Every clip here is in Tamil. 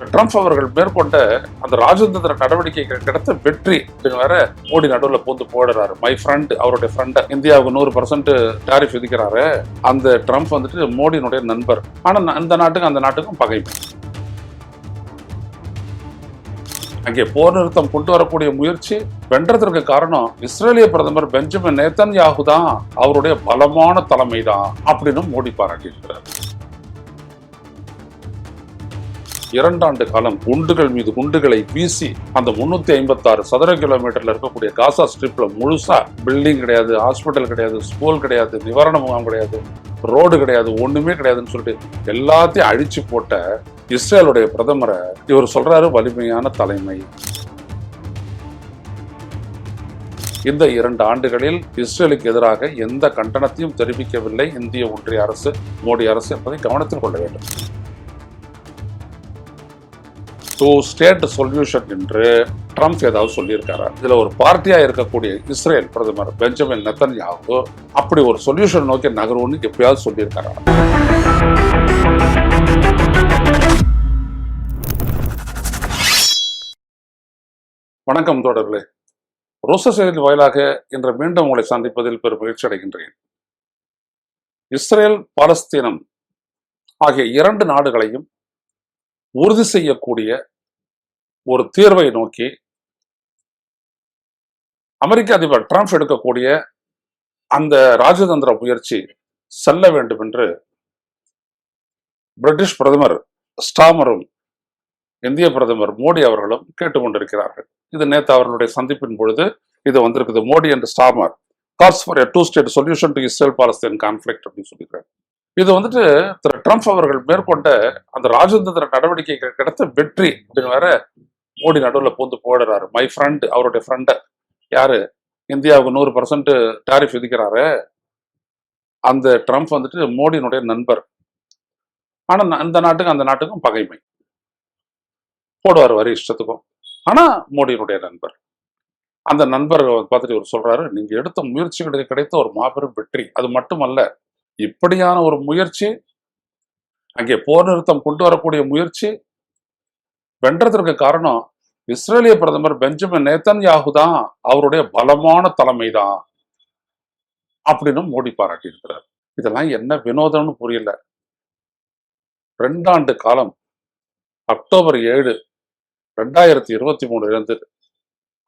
ட்ரம்ப் அவர்கள் மேற்கொண்ட அந்த ராஜதந்திர நடவடிக்கைகள் கிடைத்த வெற்றி அப்படின்னு வேற மோடி நடுவில் பூந்து போடுறாரு. மை ஃப்ரெண்ட், அவருடைய ஃப்ரெண்ட் இந்தியாவுக்கு 100% டாரிஃப் விதிக்கிறாரு. அந்த ட்ரம்ப் வந்துட்டு மோடியினுடைய நண்பர். ஆனா அந்த நாட்டுக்கும் பகைமை. அங்கே போர் நிறுத்தம் கொண்டு வரக்கூடிய முயற்சி வென்றதற்கு காரணம் இஸ்ரேலிய பிரதமர் பெஞ்சமின் நேதன்யாகு தான், அவருடைய பலமான தலைமை தான் அப்படின்னு மோடி பாராட்டியிருக்கிறார். 2 ஆண்டு காலம் குண்டுகள் மீது குண்டுகளை வீசி அந்த 356 சதுர கிலோமீட்டர்ல இருக்கக்கூடிய காசா ஸ்ட்ரிப்ல முழுசா பில்டிங் கிடையாது, ஹாஸ்பிட்டல் கிடையாது, ஸ்கூல் கிடையாது, நிவாரண முகாம் கிடையாது, ரோடு கிடையாது, ஒண்ணுமே கிடையாதுன்னு சொல்லிட்டு எல்லாத்தையும் அழிச்சு போட்ட இஸ்ரேலுடைய பிரதமரை இவர் சொல்றாரு வலிமையான தலைமை. இந்த 2 ஆண்டுகளில் இஸ்ரேலுக்கு எதிராக எந்த கண்டனத்தையும் தெரிவிக்கவில்லை இந்திய ஒன்றிய அரசு, மோடி அரசு என்பதை கவனத்தில் கொள்ள வேண்டும். 2 ஸ்டேட் சொல்யூஷன் என்று ட்ரம்ப் ஏதாவது சொல்லியிருக்காரா? இதுல ஒரு பார்ட்டியா இருக்கக்கூடிய இஸ்ரேல் பிரதமர் பெஞ்சமின் நேதன்யாகு அப்படி ஒரு சொல்யூஷன் நோக்கி நகரும்னு எப்பயாவது சொல்லியிருக்காரா? வணக்கம் தோழர்களே. ரோச செய்தி வாயிலாக இன்று மீண்டும் உங்களை சந்திப்பதில் பெரும் மகிழ்ச்சி அடைகின்றேன். இஸ்ரேல் பாலஸ்தீனம் ஆகிய 2 நாடுகளையும் உறுதி செய்யக்கூடிய ஒரு தீர்வை நோக்கி அமெரிக்க அதிபர் ட்ரம்ப் எடுக்கக்கூடிய அந்த ராஜதந்திர முயற்சி செல்ல வேண்டும் என்று பிரிட்டிஷ் பிரதமர் ஸ்டாமரும் இந்திய பிரதமர் மோடி அவர்களும் கேட்டுக்கொண்டிருக்கிறார்கள். இது நேற்று அவர்களுடைய சந்திப்பின் பொழுது இது வந்திருக்குது. Modi and Starmer calls for a 2 state solution to Israel Palestine conflict அப்படின்னு சொல்லியிருக்காரு. இது வந்துட்டு திரு ட்ரம்ப் அவர்கள் மேற்கொண்ட அந்த ராஜதந்திர நடவடிக்கைகள் கிடைத்த வெற்றி அப்படின்னு வேற மோடி நடுவில் பூந்து போடுறாரு. மை ஃப்ரெண்ட், அவருடைய ஃப்ரெண்ட் யாரு, இந்தியாவுக்கு 100% டாரிஃப் விதிக்கிறாரு. அந்த ட்ரம்ப் வந்துட்டு மோடியினுடைய நண்பர். ஆனா அந்த நாட்டுக்கும் பகைமை. போடுவார் வரி இஷ்டத்துக்கும். ஆனா மோடியினுடைய நண்பர். அந்த நண்பர் பார்த்துட்டு இவர் சொல்றாரு, நீங்க எடுத்த முயற்சிகளுக்கு கிடைத்த ஒரு மாபெரும் வெற்றி. அது மட்டுமல்ல, இப்படியான ஒரு முயற்சி, அங்கே போர் நிறுத்தம் கொண்டு வரக்கூடிய முயற்சி வென்றதற்கு காரணம் இஸ்ரேலிய பிரதமர் பெஞ்சமின் நேதன்யாகு தான், அவருடைய பலமான தலைமை தான் அப்படின்னு மோடி பாராட்டியிருக்கிறார். இதெல்லாம் என்ன வினோதம்னு புரியல. 2 ஆண்டு காலம் அக்டோபர் 7, 2023 இருந்து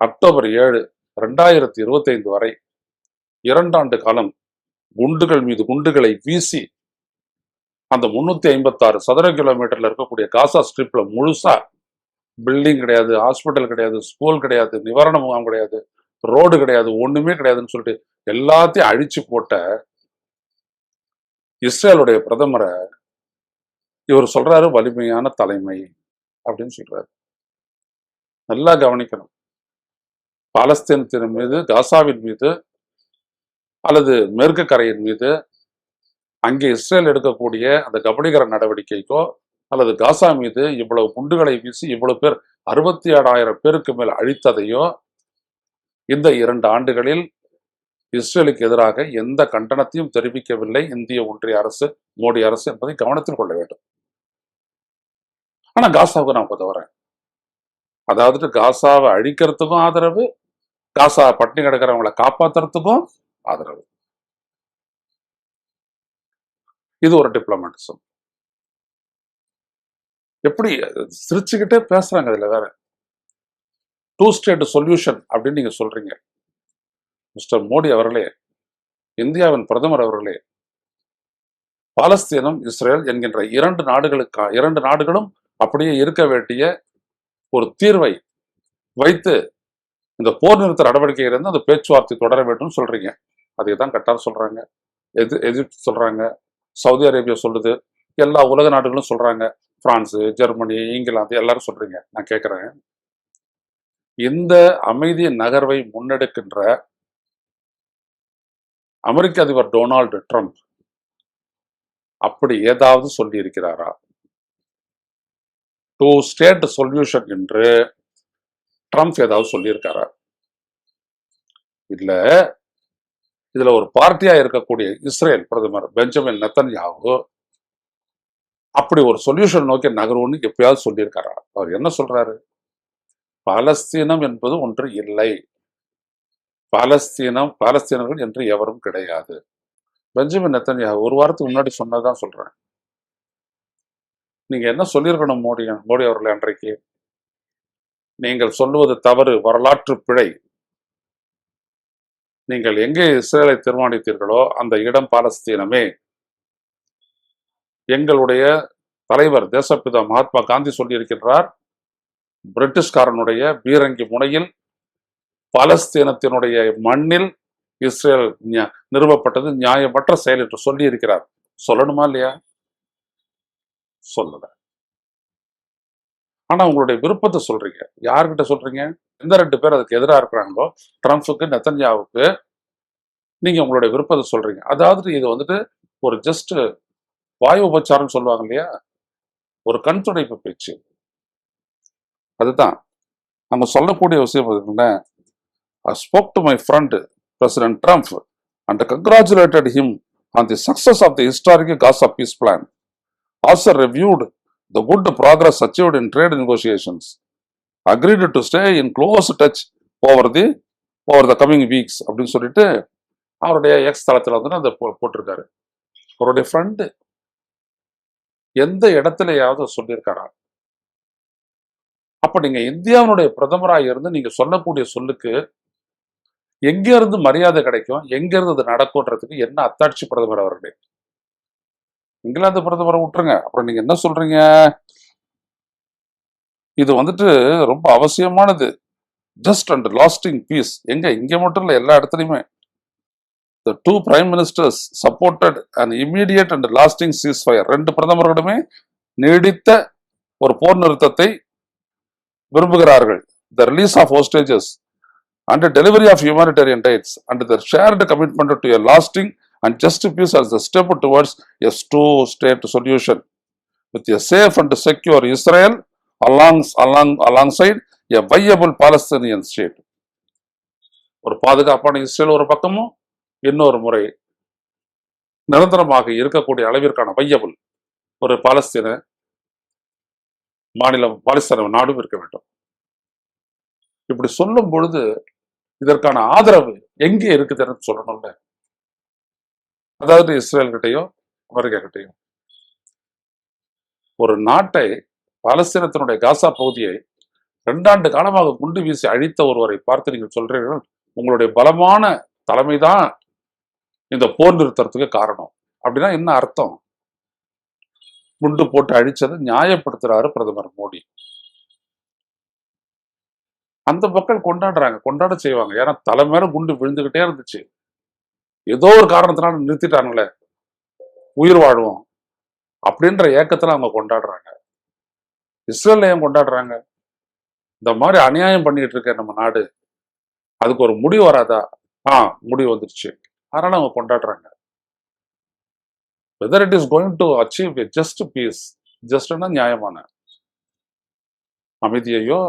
அக்டோபர் 7, 2025 வரை 2 ஆண்டு காலம் குண்டுகள் மீது குண்டுகளை வீசி அந்த 356 சதுர கிலோமீட்டர்ல இருக்கக்கூடிய காசா ஸ்ட்ரிப்ல முழுசா பில்டிங் கிடையாது, ஹாஸ்பிட்டல் கிடையாது, ஸ்கூல் கிடையாது, நிவாரண முகாம் கிடையாது, ரோடு கிடையாது, ஒண்ணுமே கிடையாதுன்னு சொல்லிட்டு எல்லாத்தையும் அழிச்சு போட்ட இஸ்ரேலுடைய பிரதமரை இவர் சொல்றாரு வலிமையான தலைமை அப்படின்னு சொல்றாரு. நல்லா கவனிக்கணும். பாலஸ்தீனத்தின் மீது, காசாவின் மீது அல்லது மேற்கு கரையின் மீது அங்கே இஸ்ரேல் எடுக்கக்கூடிய அந்த கபலீகர நடவடிக்கைக்கோ அல்லது காசா மீது இவ்வளவு குண்டுகளை வீசி இவ்வளவு பேர் 67,000 பேருக்கு மேல் அழித்ததையோ இந்த 2 ஆண்டுகளில் இஸ்ரேலுக்கு எதிராக எந்த கண்டனத்தையும் தெரிவிக்கவில்லை இந்திய ஒன்றிய அரசு, மோடி அரசு என்பதை கவனத்தில் கொள்ள வேண்டும். ஆனா காசாவுக்கு நான் உதவுறேன். அதாவது காசாவை அழிக்கிறதுக்கும் ஆதரவு, காசா பட்டினி கிடக்கிறவங்களை காப்பாத்துறதுக்கும் ஆதரவு. இது ஒரு டிப்ளமேட்டிசம். எப்படி சிரிச்சுக்கிட்டே பேசுறாங்க. இதுல வேற 2 ஸ்டேட் சொல்யூஷன் அப்படின்னு நீங்க சொல்றீங்க. மிஸ்டர் மோடி அவர்களே, இந்தியாவின் பிரதமர் அவர்களே, பாலஸ்தீனம், இஸ்ரேல் என்கின்ற 2 நாடுகளும் அப்படியே இருக்க வேண்டிய ஒரு தீர்வை வைத்து இந்த போர் நிறுத்த நடவடிக்கையிலிருந்து அந்த பேச்சுவார்த்தை தொடர வேண்டும் சொல்றீங்க. அதை தான் கட்டார் சொல்றாங்க, எகிப்து சொல்றாங்க, சவுதி அரேபியா சொல்லுது, எல்லா உலக நாடுகளும் சொல்றாங்க, பிரான்ஸ், ஜெர்மனி, இங்கிலாந்து எல்லாரும் சொல்றீங்க. நான் கேட்கிறேன், இந்த அமைதி நகர்வை முன்னெடுக்கின்ற அமெரிக்க அதிபர் டொனால்டு ட்ரம்ப் அப்படி ஏதாவது சொல்லி இருக்கிறாரா? 2 ஸ்டேட் சொல்யூஷன் என்று ட்ரம்ப் ஏதாவது சொல்லியிருக்காரா? இல்ல, இதுல ஒரு பார்ட்டியா இருக்கக்கூடிய இஸ்ரேல் பிரதமர் பெஞ்சமின் நேதன்யாகு அப்படி ஒரு சொல்யூஷன் நோக்கி நகருவோன்னு எப்பயாவது சொல்லியிருக்காரா? அவர் என்ன சொல்றாரு? பாலஸ்தீனம் என்பது ஒன்று இல்லை, பாலஸ்தீனர்கள் என்று எவரும் கிடையாது. பெஞ்சமின் நெத்தன்யாகு ஒரு வாரத்துக்கு முன்னாடி சொன்னதான் சொல்றேன். நீங்க என்ன சொல்லியிருக்கணும் மோடி அவர்கள் அன்றைக்கு? நீங்கள் சொல்லுவது தவறு, வரலாற்று பிழை. நீங்கள் எங்கே இஸ்ரேலை தீர்மானித்தீர்களோ அந்த இடம் பாலஸ்தீனமே. எங்களுடைய தலைவர் தேசப்பிதா மகாத்மா காந்தி சொல்லியிருக்கின்றார், பிரிட்டிஷ்காரனுடைய பீரங்கி முனையில் பாலஸ்தீனத்தினுடைய மண்ணில் இஸ்ரேல் நிறுவப்பட்டது நியாயமற்ற செயல் என்று சொல்லி இருக்கிறார். சொல்லணுமா இல்லையா? சொல்லல. ஆனா உங்களுடைய விருப்பத்தை சொல்றீங்க. யார்கிட்ட சொல்றீங்க? எந்த 2 பேர் அதுக்கு எதிராக இருக்கிறாங்களோ, ட்ரம்ப்புக்கு நெத்தன்யாவுக்கு, நீங்க உங்களுடைய விருப்பத்தை சொல்றீங்க. அதாவது இது வந்துட்டு ஒரு ஜஸ்ட் வாயு உபச்சாரம் சொல்லுவாங்க இல்லையா, ஒரு கண் துடைப்பு பேச்சு. அதுதான் நம்ம சொல்லக்கூடிய விஷயம். என்ன, I spoke to my friend President Trump and congratulated him on the success of the historic Gaza peace plan. Also reviewed the good progress achieved in trade negotiations. Agreed to stay in close touch over the coming weeks. அப்படின்னு சொல்லிட்டு அவருடைய எக்ஸ் தளத்தில் வந்து அதை போட்டிருக்காரு. அவருடைய ஃப்ரெண்டு எந்த இடத்துலயாவது சொல்லியிருக்காரா? அப்ப நீங்க இந்தியாவினுடைய பிரதமராக இருந்து நீங்க சொல்லக்கூடிய சொல்லுக்கு எங்க இருந்து மரியாதை கிடைக்கும், எங்க இருந்து அது நடக்கும்ன்றதுக்கு என்ன அத்தாட்சி பிரதமர் அவர்களே? இங்கிலாந்து பிரதமரை விட்டுருங்க, அப்புறம் நீங்க என்ன சொல்றீங்க? இது வந்துட்டு ரொம்ப அவசியமானது. Just and lasting piece. இங்க மட்டும் இல்ல, எல்லா இடத்துலயுமே. The 2 prime ministers supported an immediate and lasting ceasefire. 2 பிரதமர்களுமே நீடித்த ஒரு போர் நிறுத்தத்தை விரும்புகிறார்கள். The release of hostages and the delivery of humanitarian rights and their shared commitment to a lasting and just peace as a step towards a 2-state solution with a safe and secure Israel alongside a viable Palestinian state. ஒரு பாதுகாப்பான இஸ்ரேல் ஒரு பக்கமும், இன்னொரு முறை நிரந்தரமாக இருக்கக்கூடிய அளவிற்கான வையபிள் ஒரு பாலஸ்தீன மாநிலம், பாலஸ்தீன நாடும் இருக்க வேண்டும். இப்படி சொல்லும் பொழுது இதற்கான ஆதரவு எங்கே இருக்குதுன்னு சொல்லணும்ல. அதாவது இஸ்ரேல் கிட்டையும் அமெரிக்கா கிட்டையும். ஒரு நாட்டை, பாலஸ்தீனத்தினுடைய காசா பகுதியை 2 ஆண்டு காலமாக குண்டு வீசி அழித்த ஒருவரை பார்த்து நீங்கள் சொல்றீர்கள் உங்களுடைய பலமான தலைமைதான் இந்த போர் நிறுத்தத்துக்கு காரணம். அப்படின்னா என்ன அர்த்தம்? குண்டு போட்டு அழிச்சதை நியாயப்படுத்துறாரு பிரதமர் மோடி. அந்த மக்கள் கொண்டாடுறாங்க, கொண்டாட செய்வாங்க. ஏன்னா தலை மேல குண்டு விழுந்துகிட்டே இருந்துச்சு. ஏதோ ஒரு காரணத்தினால நிறுத்திட்டாங்களே, உயிர் வாழ்வோம் அப்படின்ற ஏக்கத்துல அவங்க கொண்டாடுறாங்க. இஸ்ரேல்ல ஏன் கொண்டாடுறாங்க? இந்த மாதிரி அநியாயம் பண்ணிட்டு இருக்க நம்ம நாடு, அதுக்கு ஒரு முடிவு வராதா? முடிவு வந்துருச்சு, அதனால அவங்க கொண்டாடுறாங்க. whether it is going to achieve a just peace, justனா நியாயமான அமைதியையோ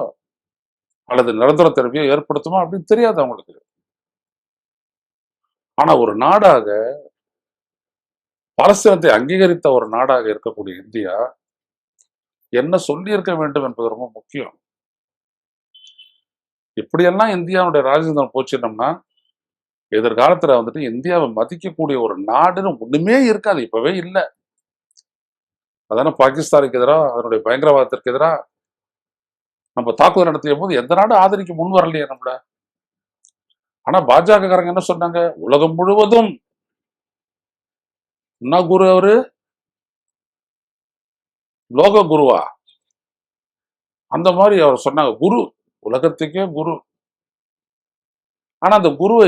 அல்லது நிரந்தர தீர்வையோ ஏற்படுத்துமா அப்படின்னு தெரியாது அவங்களுக்கு. ஆனா ஒரு நாடாக, பாலஸ்தீனத்தை அங்கீகரித்த ஒரு நாடாக இருக்கக்கூடிய இந்தியா என்ன சொல்லி இருக்க வேண்டும் என்பது ரொம்ப முக்கியம். இப்படியெல்லாம் இந்தியாவுடைய ராஜதந்திரம் போச்சுட்டோம்னா எதிர்காலத்துல வந்துட்டு இந்தியாவை மதிக்கக்கூடிய ஒரு நாடுன்னு ஒண்ணுமே இருக்காது. இப்பவே இல்லை. அதான பாகிஸ்தானுக்கு எதிராக, அதனுடைய பயங்கரவாதத்திற்கு எதிராக நம்ம தாக்குதல் நடத்திய போது எந்த நாடு ஆதரிக்க முன் வரலையே நம்மள. ஆனா பாஜக காரங்க என்ன சொன்னாங்க? உலகம் முழுவதும் என்ன குரு அவரு, லோக குருவா, அந்த மாதிரி அவர் சொன்னாங்க. குரு, உலகத்துக்கே குரு. ஆனா அந்த குருவை,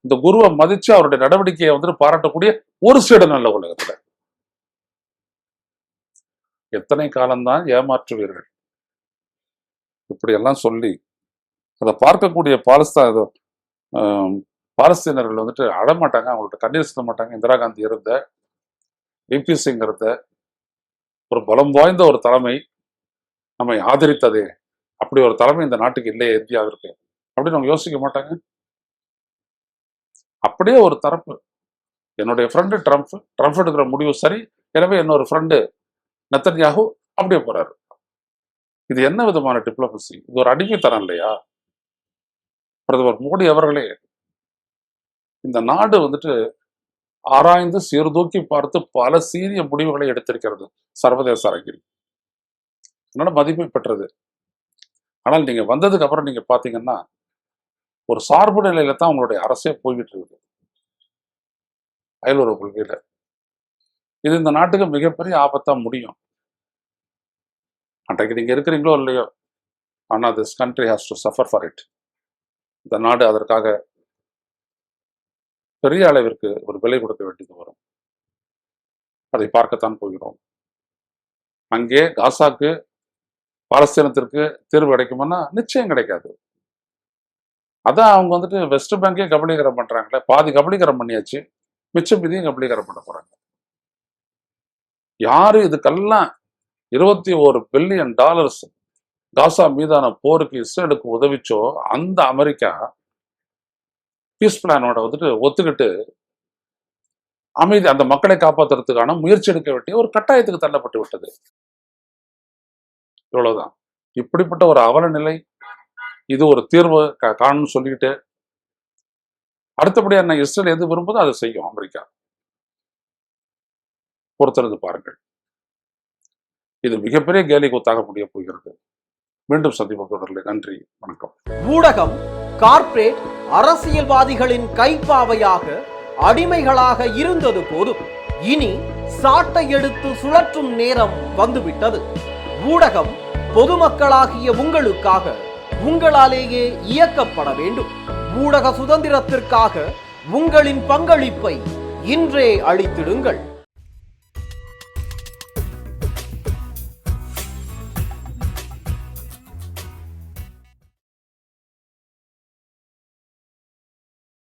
இந்த குருவை மதிச்சு அவருடைய நடவடிக்கையை வந்துட்டு பாராட்டக்கூடிய ஒரு ஸ்டேட் நல்ல உலகத்துல. எத்தனை காலம்தான் ஏமாற்றுவீர்கள்? இப்படி எல்லாம் சொல்லி அதை பார்க்கக்கூடிய பாலஸ்தீனர்கள் வந்துட்டு அழமாட்டாங்க, அவங்கள்ட்ட கண்ணீர் சிந்த மாட்டாங்க. இந்திரா காந்தி இருந்த, விபி சிங் இருந்த ஒரு பலம் வாய்ந்த ஒரு தலைமை நம்மை ஆதரித்ததே, அப்படி ஒரு தலைமை இந்த நாட்டுக்கு இல்லையே இந்தியாவிற்கு அப்படின்னு அவங்க யோசிக்க மாட்டாங்க. அப்படியே ஒரு தரப்பு, என்னுடைய ஃப்ரெண்டு ட்ரம்ப் எடுக்கிற முடிவு சரி, எனவே இன்னொரு ஃப்ரெண்டு நெத்தன்யாகு அப்படியே போறாரு. இது என்ன விதமான டிப்ளமசி? இது ஒரு அடிமைத்தனம் இல்லையா? பிரதமர் மோடி அவர்களே, இந்த நாடு வந்துட்டு ஆராய்ந்து சீர்தூக்கி பார்த்து பல சீரிய முடிவுகளை எடுத்திருக்கிறது சர்வதேச அரங்கில். அதனால மதிப்பை பெற்றது. ஆனால் நீங்க வந்ததுக்கு அப்புறம் நீங்க பாத்தீங்கன்னா ஒரு சார்பு நிலையில தான் உங்களுடைய அரசே போய்கிட்டு இருக்குது அயலுறவு கொள்கையில. இது இந்த நாட்டுக்கு மிகப்பெரிய ஆபத்தா முடியும். அன்றைக்கு நீங்க இருக்கிறீங்களோ இல்லையோ, ஆனா this country has to suffer for it. இந்த நாடு அதற்காக பெரிய அளவிற்கு ஒரு விலை கொடுக்க வேண்டியது வரும். அதை பார்க்கத்தான் போகிறோம். அங்கே காசாக்கு பாலஸ்தீனத்திற்கு தீர்வு கிடைக்குமானா நிச்சயம் கிடைக்காது. அதான் அவங்க வந்துட்டு வெஸ்ட் பேங்கே கபலீகரம் பண்றாங்களே, பாதி கபலீகரம் பண்ணியாச்சு, மிச்சம் மீதியும் கபலீகரம் பண்ண போறாங்க. யாரு இதுக்கெல்லாம் $21 பில்லியன் காசா மீதான போருக்கு இஸ்ரேலுக்கு உதவிச்சோ அந்த அமெரிக்கா பீஸ் பிளானோட வந்துட்டு ஒத்துக்கிட்டு அமைதி அந்த மக்களை காப்பாற்றுறதுக்கான முயற்சி எடுக்க வேண்டிய ஒரு கட்டாயத்துக்கு தள்ளப்பட்டு விட்டது. இவ்வளவுதான். இப்படிப்பட்ட ஒரு அவல நிலை, இது ஒரு தீர்வு காணும்னு சொல்லிட்டு அடுத்தபடியா என்ன இஸ்ரேல் எது விரும்புதோ அதை செய்யும் அமெரிக்கா. பொறுத்திருந்து பாருங்கள். இது மிகப்பெரிய கேலி கூத்தாக முடிய போகிறது. மீண்டும் சந்திப்போம் தொடர்களே. நன்றி, வணக்கம். ஊடகம் கார்ப்பரேட் அரசியல்வாதிகளின் கைப்பாவையாக அடிமைகளாக இருந்தது போதும், இனி சாட்டை எடுத்து சுழற்றும் நேரம் வந்துவிட்டது. ஊடகம் பொதுமக்களாகிய உங்களுக்காக, உங்களாலேயே இயக்கப்பட வேண்டும். ஊடக சுதந்திரத்திற்காக உங்களின் பங்களிப்பை இன்றே அளித்திடுங்கள்.